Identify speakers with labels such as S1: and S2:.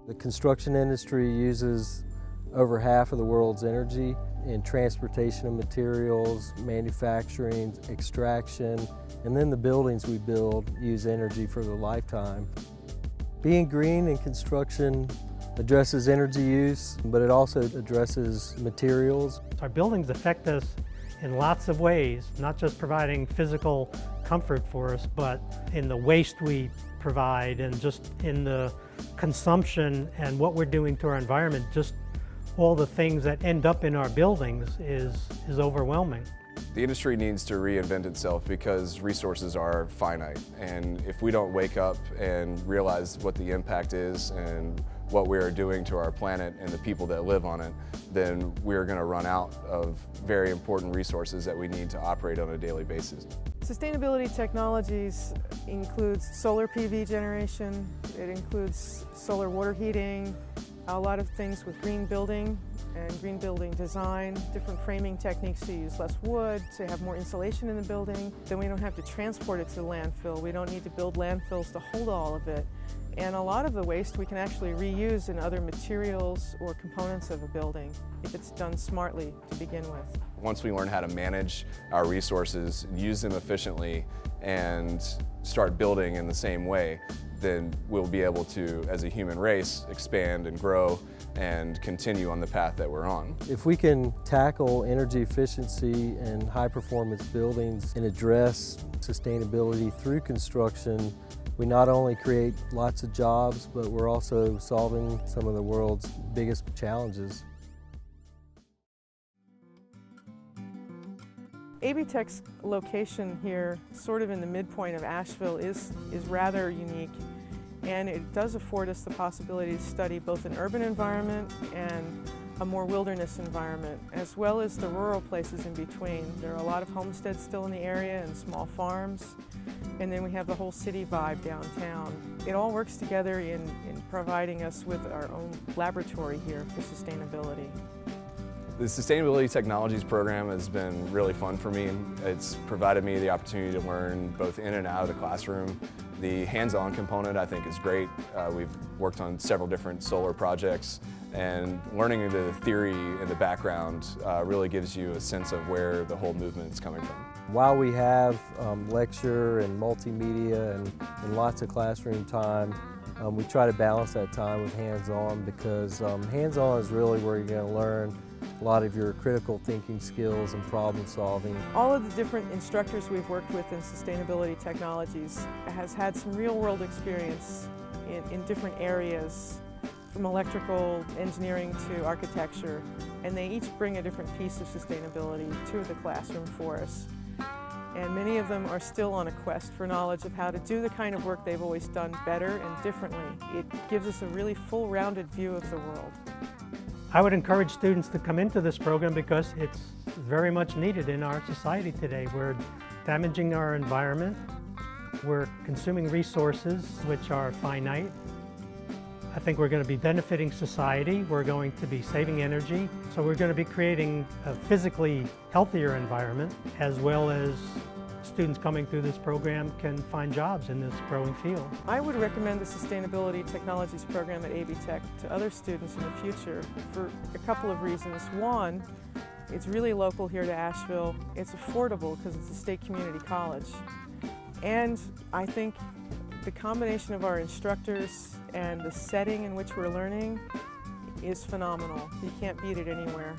S1: The construction industry uses over half of the world's energy in transportation of materials, manufacturing, extraction, and then the buildings we build use energy for their lifetime. Being green in construction addresses energy use, but it also addresses materials.
S2: Our buildings affect us in lots of ways, not just providing physical comfort for us, but in the waste we provide and just in the consumption and what we're doing to our environment. Just all the things that end up in our buildings is overwhelming.
S3: The industry needs to reinvent itself because resources are finite, and if we don't wake up and realize what the impact is and what we are doing to our planet and the people that live on it, then we're going to run out of very important resources that we need to operate on a daily basis.
S4: Sustainability technologies includes solar PV generation, it includes solar water heating, a lot of things with green building and green building design, different framing techniques to use less wood, to have more insulation in the building. Then we don't have to transport it to the landfill. We don't need to build landfills to hold all of it. And a lot of the waste we can actually reuse in other materials or components of a building if it's done smartly to begin with.
S3: Once we learn how to manage our resources, use them efficiently, and start building in the same way, then we'll be able to, as a human race, expand and grow and continue on the path that we're on.
S1: If we can tackle energy efficiency and high-performance buildings and address sustainability through construction, we not only create lots of jobs, but we're also solving some of the world's biggest challenges.
S4: ABTech's location here, sort of in the midpoint of Asheville, is rather unique, and it does afford us the possibility to study both an urban environment and a more wilderness environment, as well as the rural places in between. There are a lot of homesteads still in the area and small farms, and then we have the whole city vibe downtown. It all works together in providing us with our own laboratory here for sustainability.
S3: The Sustainability Technologies program has been really fun for me. It's provided me the opportunity to learn both in and out of the classroom. The hands-on component I think is great. We've worked on several different solar projects, and learning the theory in the background really gives you a sense of where the whole movement is coming from.
S1: While we have lecture and multimedia and lots of classroom time, we try to balance that time with hands-on, because hands-on is really where you're going to learn a lot of your critical thinking skills and problem solving.
S4: All of the different instructors we've worked with in Sustainability Technologies has had some real-world experience in different areas, from electrical engineering to architecture, and they each bring a different piece of sustainability to the classroom for us. And many of them are still on a quest for knowledge of how to do the kind of work they've always done better and differently. It gives us a really full-rounded view of the world.
S2: I would encourage students to come into this program because it's very much needed in our society today. We're damaging our environment. We're consuming resources which are finite. I think we're going to be benefiting society. We're going to be saving energy. So we're going to be creating a physically healthier environment, as well as students coming through this program can find jobs in this growing field.
S4: I would recommend the Sustainability Technologies program at ABTech to other students in the future for a couple of reasons. One, it's really local here to Asheville. It's affordable because it's a state community college. And I think the combination of our instructors and the setting in which we're learning is phenomenal. You can't beat it anywhere.